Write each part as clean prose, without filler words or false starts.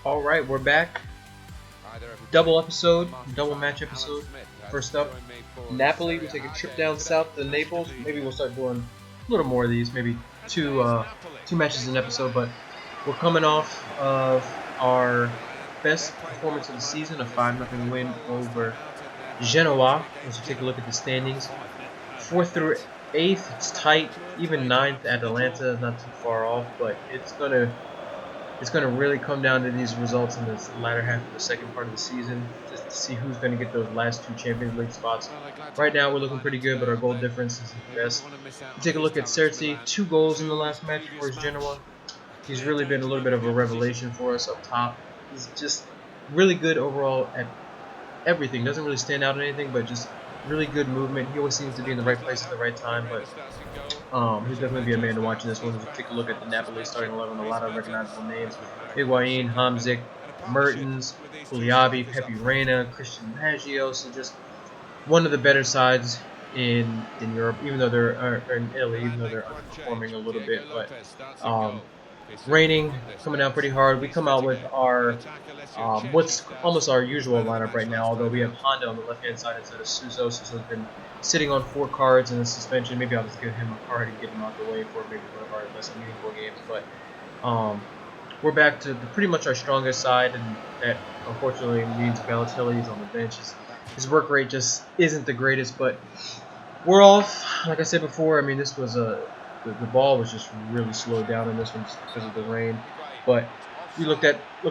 All right, we're back. Double episode, double match episode. First up, Napoli. We take a trip down south to Naples. Maybe we'll start doing a little more of these. Maybe two matches an episode. But we're coming off of our best performance of the season, a 5-0 win over Genoa. As we take a look at the standings, 4th through 8th, it's tight. Even 9th, Atalanta, not too far off. But it's gonna really come down to these results in this latter half of the second part of the season, just to see who's going to get those last 2 Champions League spots. Right now, we're looking pretty good, but our goal difference isn't the best. You take a look at S.S.C, 2 goals in the last match for his Genoa. He's really been a little bit of a revelation for us up top. He's just really good overall at everything. Doesn't really stand out in anything, but just really good movement. He always seems to be in the right place at the right time, but he'll definitely be a man to watch in this one. Take a look at the Napoli starting 11. A lot of recognizable names: Higuain, Hamzik, Mertens, Kouliaby, Pepe Reina, Christian Maggio. So just one of the better sides in Europe, even though they're in Italy, even though they're underperforming a little bit. But raining, coming down pretty hard. We come out with our what's almost our usual lineup right now, although we have Honda on the left-hand side instead of Suso. Suso's been sitting on 4 cards in a suspension. Maybe I'll just give him a card and get him out the way for maybe one of our less meaningful games. But we're back to pretty much our strongest side, and that unfortunately means Balotelli's on the bench. His work rate just isn't the greatest, but we're off. Like I said before, I mean, this was the ball was just really slowed down in this one just because of the rain. But we look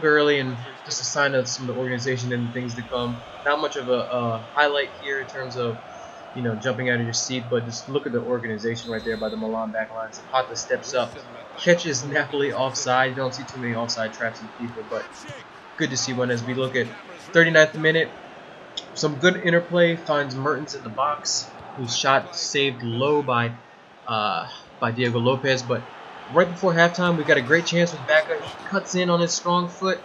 early, and just a sign of some of the organization and things to come. Not much of a highlight here in terms of jumping out of your seat, but just look at the organization right there by the Milan backline. Zapata steps up, catches Napoli offside. You don't see too many offside traps in FIFA, but good to see one. As we look at 39th minute, some good interplay, finds Mertens in the box, whose shot saved low by Diego Lopez. But right before halftime, we got a great chance with Bacca. He cuts in on his strong foot,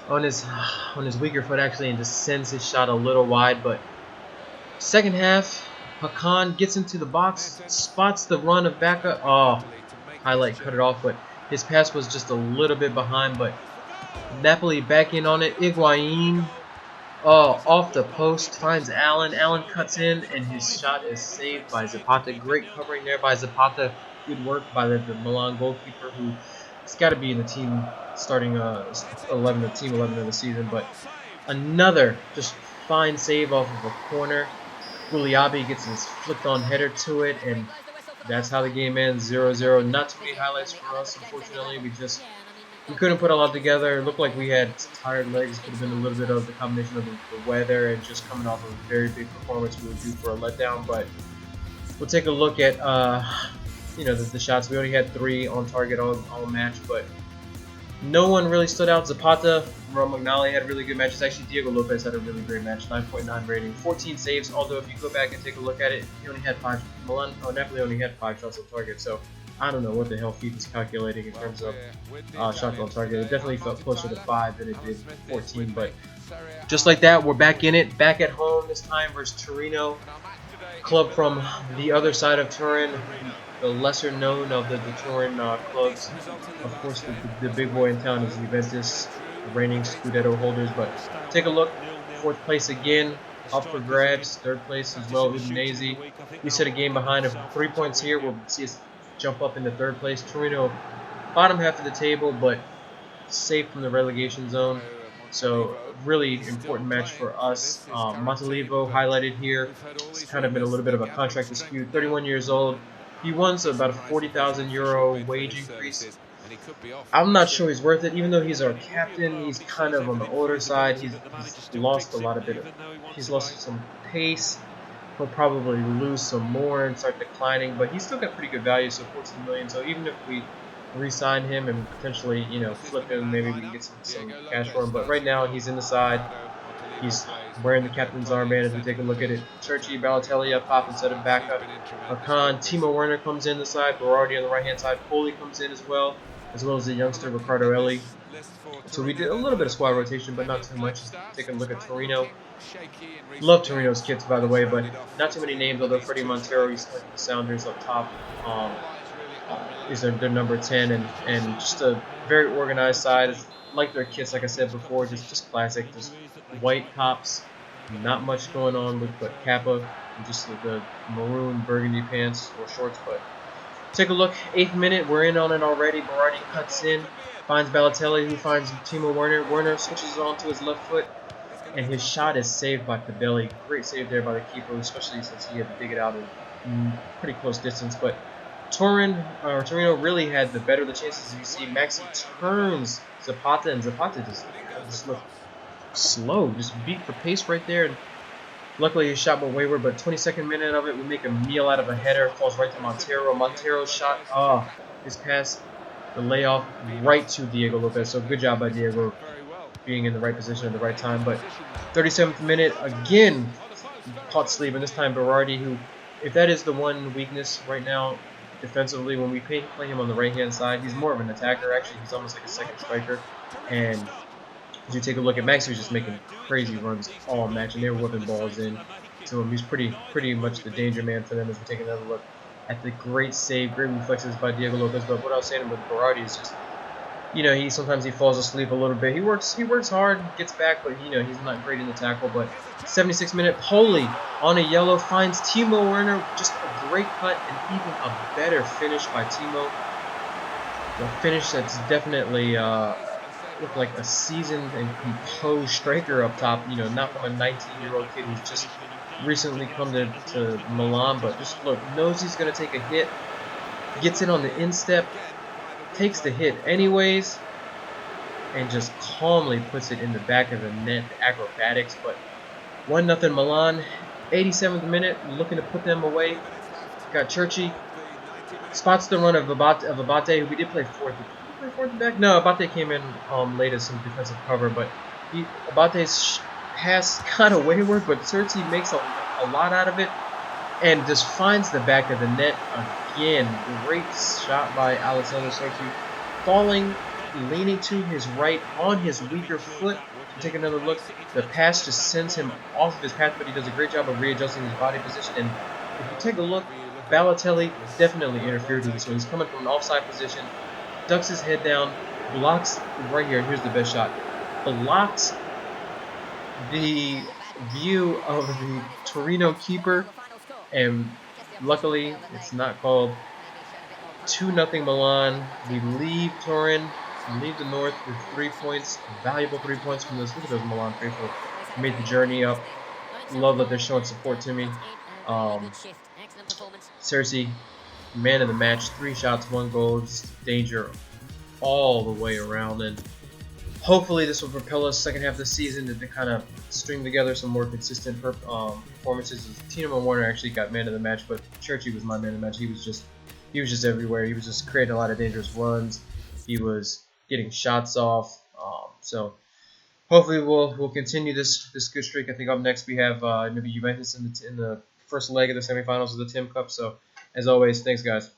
on his weaker foot actually, and just sends his shot a little wide. But second half, Hakan gets into the box, spots the run of Bacca. Oh, highlight cut it off, but his pass was just a little bit behind. But Napoli back in on it. Higuain, off the post, finds Allen. Allen cuts in, and his shot is saved by Zapata. Great covering there by Zapata. Good work by the Milan goalkeeper, who's got to be in the team starting 11, the team 11 of the season. But another just fine save off of a corner. Kouliaby gets his flicked-on header to it, and that's how the game ends, 0-0. Not too many highlights for us, unfortunately. We couldn't put a lot together. It looked like we had tired legs. Could have been a little bit of the combination of the weather and just coming off of a very big performance we would do for a letdown. But we'll take a look at the shots. We only had 3 on target all match, but no one really stood out. Zapata, Romagnoli had really good matches. Actually, Diego Lopez had a really great match, 9.9 rating, 14 saves. Although if you go back and take a look at it, he only had 5. Napoli only had 5 shots on target. So I don't know what the hell FIFA's calculating in terms of shots on target. It definitely felt closer to 5 than it did 14. But just like that, we're back in it, back at home this time versus Torino, club from the other side of Turin, the lesser known of the Turin clubs. Of course, the big boy in town is Juventus, the reigning Scudetto holders. But take a look, 4th place again, up for grabs. 3rd place as well, Udinese. We set a game behind of 3 points here. We'll see us jump up into 3rd place. Torino, bottom half of the table, but safe from the relegation zone. So really important match for us. Montalivo highlighted here. It's kind of been a little bit of a contract dispute. 31 years old. He wants about a €40,000 wage increase. I'm not sure he's worth it, even though he's our captain. He's kind of on the older side. He's lost a lot of he's lost some pace. He'll probably lose some more and start declining, but he's still got pretty good value, so 14 million. So even if we re-sign him and potentially, flip him, maybe we can get some cash for him. But right now, he's in the side. He's wearing the captain's armband as we take a look at it. Churchy, Balotelli up top instead of backup. Hakan, Timo Werner comes in the side. Berardi on the right-hand side. Poli comes in as well as the youngster Riccardo Elli. So we did a little bit of squad rotation, but not too much. Just taking a look at Torino. Love Torino's kits, by the way, but not too many names, although Freddie Montero, he's like the Sounders up top. Is their number 10, and just a very organized side. like their kits, like I said before, just classic, just white tops, not much going on with but Kappa, and just the maroon burgundy pants or shorts. But take a look, 8th minute, we're in on it already. Berardi cuts in, finds Balotelli, who finds Timo Werner. Werner switches on to his left foot, and his shot is saved by Fabelli. Great save there by the keeper, especially since he had to dig it out in pretty close distance. But Torino really had the better of the chances. As you see, Maxi turns Zapata, and Zapata just looked slow, just beat for pace right there. And luckily, his shot went wayward, but 22nd minute of it, we make a meal out of a header. Falls right to Montero. Montero's shot, his pass, the layoff right to Diego Lopez. So good job by Diego being in the right position at the right time. But 37th minute, again, caught sleep, and this time Berardi, who, if that is the one weakness right now defensively, when we play him on the right-hand side, he's more of an attacker. Actually, he's almost like a second striker. And as you take a look at Max, he was just making crazy runs all match, and they were whipping balls in to him. He's pretty much the danger man for them. As we take another look at the great save, great reflexes by Diego Lopez. But what I was saying with Berardi is just, sometimes he falls asleep a little bit. He works hard, gets back, but he's not great in the tackle. But 76th minute, Poli on a yellow finds Timo Werner, just a great cut and even a better finish by Timo. The finish that's definitely looked like a seasoned and composed striker up top. Not from a 19-year-old kid who's just recently come to Milan, but just look, knows he's gonna take a hit, gets it on the instep, takes the hit anyways, and just calmly puts it in the back of the net. The acrobatics. But 1-0 Milan. 87th minute, looking to put them away. Got Churchy. Spots the run of Abate. We did play fourth. Did we play fourth back? No, Abate came in late as some defensive cover, but Abate's pass kind of wayward, but Churchy makes a lot out of it and just finds the back of the net again. Great shot by Alessandro Churchy, falling, leaning to his right on his weaker foot. Take another look. The pass just sends him off of his path, but he does a great job of readjusting his body position. And if you take a look, Balotelli definitely interfered with this one. He's coming from an offside position, ducks his head down, blocks right here. Here's the best shot. Blocks the view of the Torino keeper, and luckily it's not called. 2-0 Milan. We leave Turin, leave the north with 3 points, valuable 3 points from this. Look at those Milan faithful. Made the journey up. Love that they're showing support to me. S.S.C, man of the match, 3 shots, 1 goal, just danger all the way around. And hopefully this will propel us second half of the season to kind of string together some more consistent performances. Timo Werner actually got man of the match, but Churchy was my man of the match. He was just everywhere. He was just creating a lot of dangerous runs. He was getting shots off. So hopefully we'll continue this good streak. I think up next we have maybe Juventus in the first leg of the semifinals of the Tim Cup. So as always, thanks guys.